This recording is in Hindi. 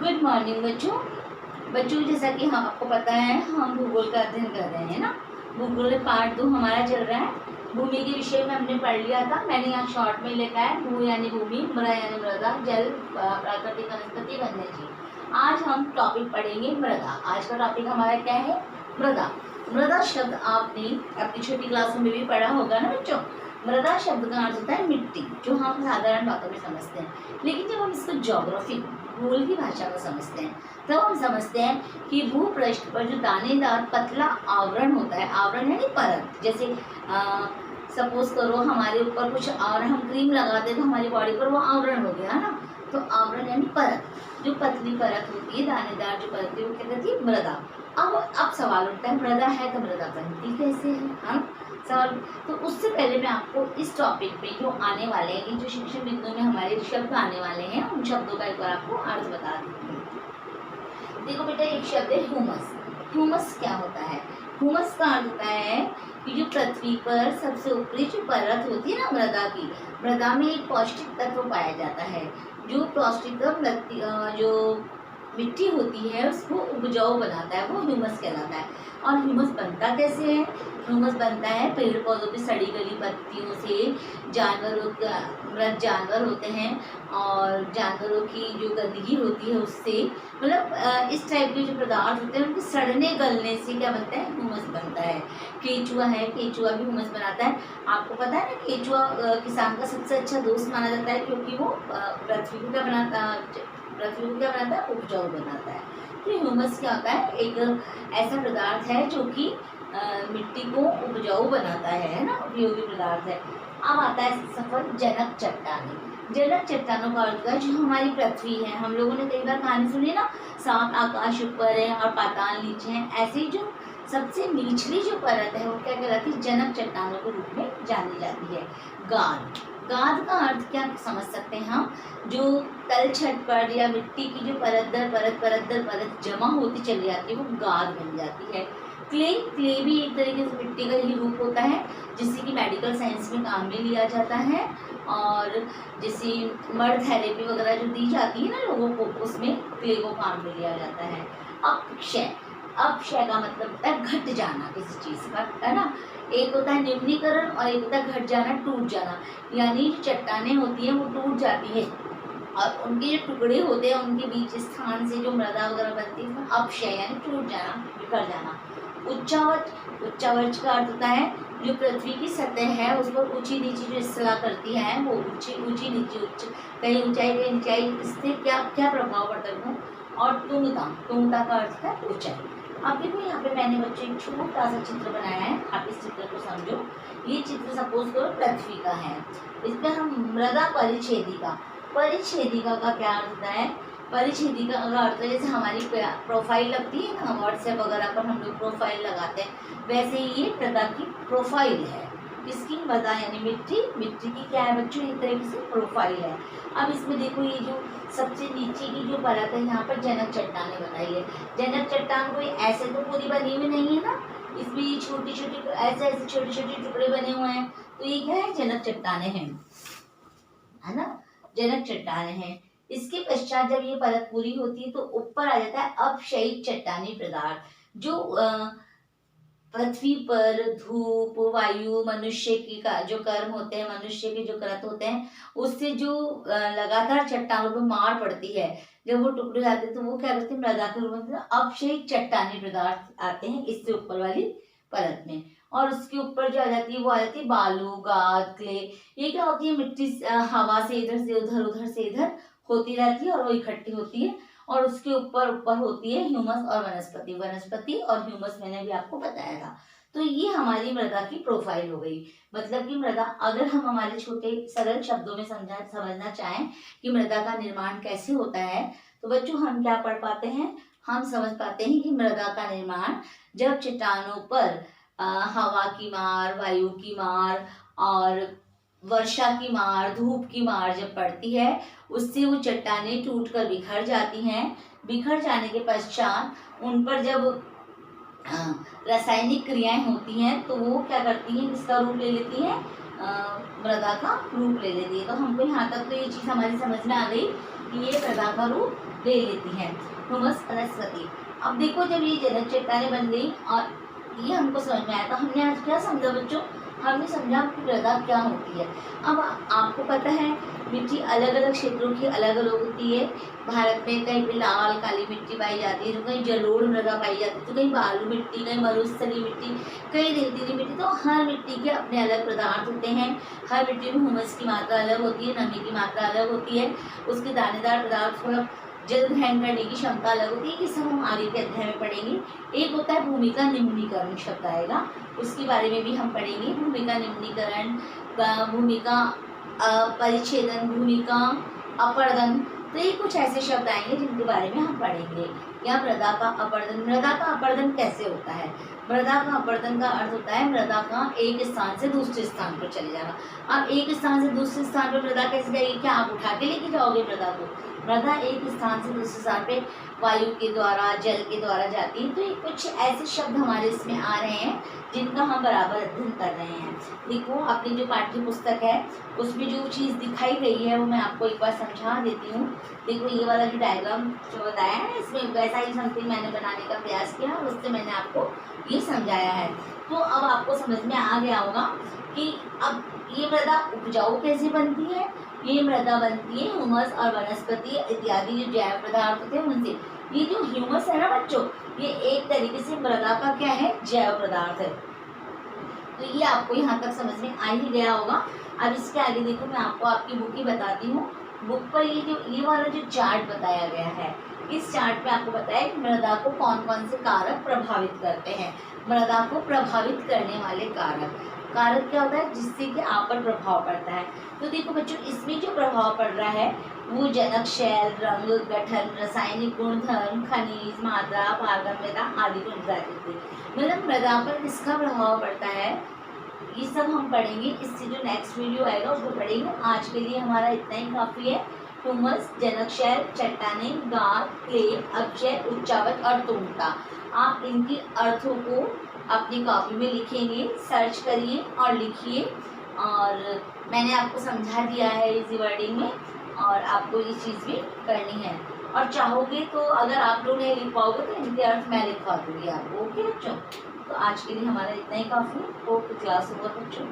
गुड मॉर्निंग बच्चों। जैसा कि हम आपको पता है हम भूगोल का अध्ययन कर रहे हैं ना। भूगोल पार्ट 2 हमारा चल रहा है। भूमि के विषय में हमने पढ़ लिया था। मैंने यहाँ शॉर्ट में लिखा है भू यानी भूमि, मृदा यानी मृदा, जल प्राकृतिक वनस्पति, वन्यजीव। आज हम टॉपिक पढ़ेंगे मृदा। आज का टॉपिक हमारा क्या है? मृदा। मृदा शब्द आपने अपनी छोटी क्लासों में भी पढ़ा होगा ना बच्चों। मृदा शब्द का अर्थ होता है मिट्टी, जो हम साधारण बातों में समझते हैं। लेकिन जब हम इसको ज्योग्राफी भूगोल की भाषा में समझते हैं तब हम समझते हैं कि भूपृष्ठ पर जो दानेदार पतला आवरण होता है, आवरण यानी परत, जैसे सपोज करो हमारे ऊपर कुछ और हम क्रीम लगाते तो हमारी बॉडी पर वो आवरण हो गया ना, तो आवरण यानी परत, जो पतली परत होती है, दानेदार जो परत है वो क्या कहती है? मृदा। अब सवाल उठता है मृदा है तो मृदा बनती कैसे है? हाँ सवाल। तो उससे पहले मैं आपको इस टॉपिक पे जो आने वाले हैं, जो शिक्षण बिंदु में हमारे शब्द आने वाले हैं, उन शब्दों का एक बार आपको अर्थ बता देती हूँ। देखो बेटा, एक शब्द है ह्यूमस। ह्यूमस क्या होता है? ह्यूमस का अर्थ होता है कि जो पृथ्वी पर सबसे ऊपरी जो परत होती है ना मृदा की, मृदा में एक पौष्टिक तत्व पाया जाता है। जो पौष्टिक तत्व जो मिट्टी होती है उसको उपजाऊ बनाता है, वो ह्यूमस कहलाता है। और ह्यूमस बनता कैसे है? ह्यूमस बनता है पेड़ पौधों की सड़ी गली पत्तियों से, जानवरों का, मृत जानवर होते हैं और जानवरों की जो गंदगी होती है उससे, मतलब इस टाइप के जो पदार्थ होते हैं उनके सड़ने गलने से क्या बनता है? ह्यूमस बनता है। केचुआ है, केचुआ भी ह्यूमस बनाता है। आपको पता है ना, केचुआ किसान का सबसे अच्छा दोस्त माना जाता है, क्योंकि वो पृथ्वी को क्या बनाता है? उपजाऊ बनाता है। तो ह्यूमस क्या होता है? एक ऐसा पदार्थ है जो कि मिट्टी को उपजाऊ बनाता है ना, उपयोगी पदार्थ है। अब आता है सफल जनक चट्टानें। जनक चट्टानों का अर्थ है जो हमारी पृथ्वी है। हम लोगों ने कई बार कहानी सुनी ना, सात आकाश ऊपर है और पाताल नीचे है। ऐसे ही जो सबसे निचली जो परत है वो क्या कहलाती है? जनक चट्टानों के रूप में जानी जाती है। गाद। गाद का अर्थ क्या समझ सकते हैं हम? जो तल छत पर या मिट्टी की जो परत दर परत जमा होती चली जाती है वो गाद बन जाती है। क्ले भी एक तरीके से मिट्टी का ही रूप होता है, जिससे कि मेडिकल साइंस में काम में लिया जाता है। और जैसे मर्द थेरेपी वगैरह जो दी जाती है ना लोगों को, उसमें क्ले को काम में लिया जाता है। अपक्षय का मतलब होता है घट जाना किसी चीज़ का, है ना। एक होता है निम्नीकरण और एक होता है घट जाना, टूट जाना। यानी चट्टानें होती हैं वो टूट जाती है और उनके जो टुकड़े होते हैं उनके बीच स्थान से जो मृदा वगैरह बनती है अपक्षय यानी टूट जाना, बिखर जाना। उच्चावच का अर्थ होता है जो पृथ्वी की सतह है उस पर ऊंची नीची जो सलाह करती है, वो ऊंची नीची, कहीं ऊंचाई, इससे क्या क्या प्रभाव पड़ता है? और तुंगता का अर्थ है ऊंचाई। अब देखो यहाँ पे मैंने बच्चों एक छोटा सा चित्र बनाया है, आप इस चित्र को समझो। ये चित्र सपोज करो पृथ्वी का है, इसमें हम मृदा परिच्छेदिका का क्या अर्थ होता है? परिच्छेदिका का अर्थ है जैसे हमारी प्रोफाइल लगती है ना, व्हाट्सएप वगैरह पर हम लोग प्रोफाइल लगाते हैं, वैसे ही ये मृदा की प्रोफाइल है। किसकी? मृदा यानी मिट्टी की क्या है बच्चों? एक तरीके से प्रोफाइल है। अब इसमें देखो ये जो सबसे नीचे की जो परत है यहाँ पर जनक चट्टानें बनाई है। जनक चट्टान कोई ऐसे तो पूरी बनी हुई नहीं है ना, इसमें छोटी छोटी ऐसे छोटे छोटे टुकड़े बने हुए हैं, तो ये क्या है? जनक चट्टानें हैं, है ना, जनक चट्टानें हैं। इसके पश्चात जब ये परत पूरी होती है तो ऊपर आ जाता है अपक्षयिक चट्टानी पदार्थ, जो पृथ्वी पर धूप, वायु, मनुष्य की का जो कर्म होते हैं, मनुष्य के जो कृत होते हैं, उससे जो लगातार चट्टानों पर मार पड़ती है, जब वो टुकड़े जाते हैं तो वो क्या करते हैं? मृदा के रूप में अपक्षयिक चट्टानी पदार्थ आते हैं इससे ऊपर वाली परत में। और उसके ऊपर जो आ जाती है वो आ जाती है बालू, गाद, क्ले। ये क्या होती है? मिट्टी हवा से इधर से उधर, उधर से इधर होती रहती है और वो इकट्ठी होती है। और उसके ऊपर होती है ह्यूमस और वनस्पति और ह्यूमस मैंने भी आपको बताया था। तो ये हमारी मृदा की प्रोफाइल हो गई। मतलब कि मृदा, अगर हम हमारे छोटे सरल शब्दों में समझना चाहें कि मृदा का निर्माण कैसे होता है, तो बच्चों हम क्या पढ़ पाते हैं? हम समझ पाते हैं कि मृदा का निर्माण जब चट्टानों पर हवा की मार, वायु की मार और वर्षा की मार, धूप की मार जब पड़ती है, उससे वो चट्टानें टूटकर बिखर जाती हैं। बिखर जाने के पश्चात उन पर जब रासायनिक क्रियाएं होती हैं तो वो क्या करती हैं? किसका रूप ले लेती हैं? मृदा का रूप ले लेती है। तो हमको यहाँ तक तो ये चीज़ हमारी समझ में आ गई कि ये मृदा का रूप ले लेती है, ह्यूमस वनस्पति। अब देखो जब ये जलज चट्टानें बन गई और ये हमको समझ में आया, तो हमने आज क्या समझा बच्चों, हमने समझा कि मृदा क्या होती है। अब आपको पता है मिट्टी अलग अलग क्षेत्रों की अलग अलग होती है। भारत में कहीं पे लाल काली मिट्टी पाई जाती है, तो कहीं जलोढ़ मृदा पाई जाती है, तो कहीं बालू मिट्टी, कहीं मरुस्थलीय मिट्टी, कहीं रेतीली मिट्टी। तो हर मिट्टी के अपने अलग पदार्थ होते हैं। हर मिट्टी में ह्यूमस की मात्रा अलग होती है, नमी की मात्रा अलग होती है, उसके दानेदार पदार्थ थोड़ा जल ग्रहण करने की क्षमता अलग होती है। ये सब हम आगे के अध्याय में पढ़ेंगे। एक होता है भूमि का निम्नीकरण शब्द आएगा, उसके बारे में भी हम पढ़ेंगे। भूमि का निम्नीकरण, भूमि का परिच्छेदन, भूमि का अपर्दन, तो ये कुछ ऐसे शब्द आएंगे जिनके बारे में हम पढ़ेंगे। या मृदा का अपर्दन, मृदा का अपर्दन कैसे होता है? मृदा का अपर्दन का अर्थ होता है मृदा का एक स्थान से दूसरे स्थान पर चले जाना। अब एक स्थान से दूसरे स्थान पर मृदा कैसे जाएगी? क्या आप उठा के लेके जाओगे मृदा को? मृदा एक स्थान से दूसरे स्थान पे वायु के द्वारा, जल के द्वारा जाती है। तो ये कुछ ऐसे शब्द हमारे इसमें आ रहे हैं जिनका हम बराबर अध्ययन कर रहे हैं। देखो अपनी जो पाठ्य पुस्तक है उसमें जो चीज़ दिखाई गई है वो मैं आपको एक बार समझा देती हूँ। देखो ये वाला जो डायग्राम जो बताया है इसमें वैसा ही समथिंग मैंने बनाने का प्रयास किया और उससे मैंने आपको ये समझाया है। तो अब आपको समझ में आ गया होगा कि अब ये मृदा उपजाऊ कैसे बनती है। ये मृदा बनती है ह्यूमस और वनस्पति इत्यादि जो जैव पदार्थ होते हैं उनसे। ये जो ह्यूमस है ना बच्चों, ये एक तरीके से मृदा का क्या है, जैव पदार्थ है। तो ये आपको यहाँ तक समझ में आ ही गया होगा। अब इसके आगे देखो मैं आपको आपकी बुक ही बताती हूँ। बुक पर ये वाला जो चार्ट बताया गया है, इस चार्ट में आपको बताया कि मृदा को कौन कौन से कारक प्रभावित करते हैं। मृदा को प्रभावित करने वाले कारक क्या होता है जिससे कि आप पर प्रभाव पड़ता है। तो देखो बच्चों इसमें जो प्रभाव पड़ रहा है वो जनक शैल, रंग, गठन, रासायनिक गुणधर्म, खनिज, मात्रा, पारगम्यता आदि को निर्धारित करते हैं। मतलब मृदा पर किसका प्रभाव पड़ता है ये सब हम पढ़ेंगे। इससे जो नेक्स्ट वीडियो आएगा उसको पढ़ेंगे। आज के लिए हमारा इतना ही काफ़ी है। ह्यूमस, जनक शैल, चट्टाने, गाद, क्ले, अक्षय, उच्चावच और तुंगता, आप इनकी अर्थों को अपनी कॉपी में लिखेंगे, सर्च करिए और लिखिए। और मैंने आपको समझा दिया है इजी वर्डिंग में और आपको ये चीज़ भी करनी है। और चाहोगे तो अगर आप लोग नहीं लिख पाओगे तो इनके अर्थ मैं लिखवा दूँगी आपको। ओके बच्चों, तो आज के लिए हमारा इतना ही काफ़ी। ओके क्लास ओवर बच्चों।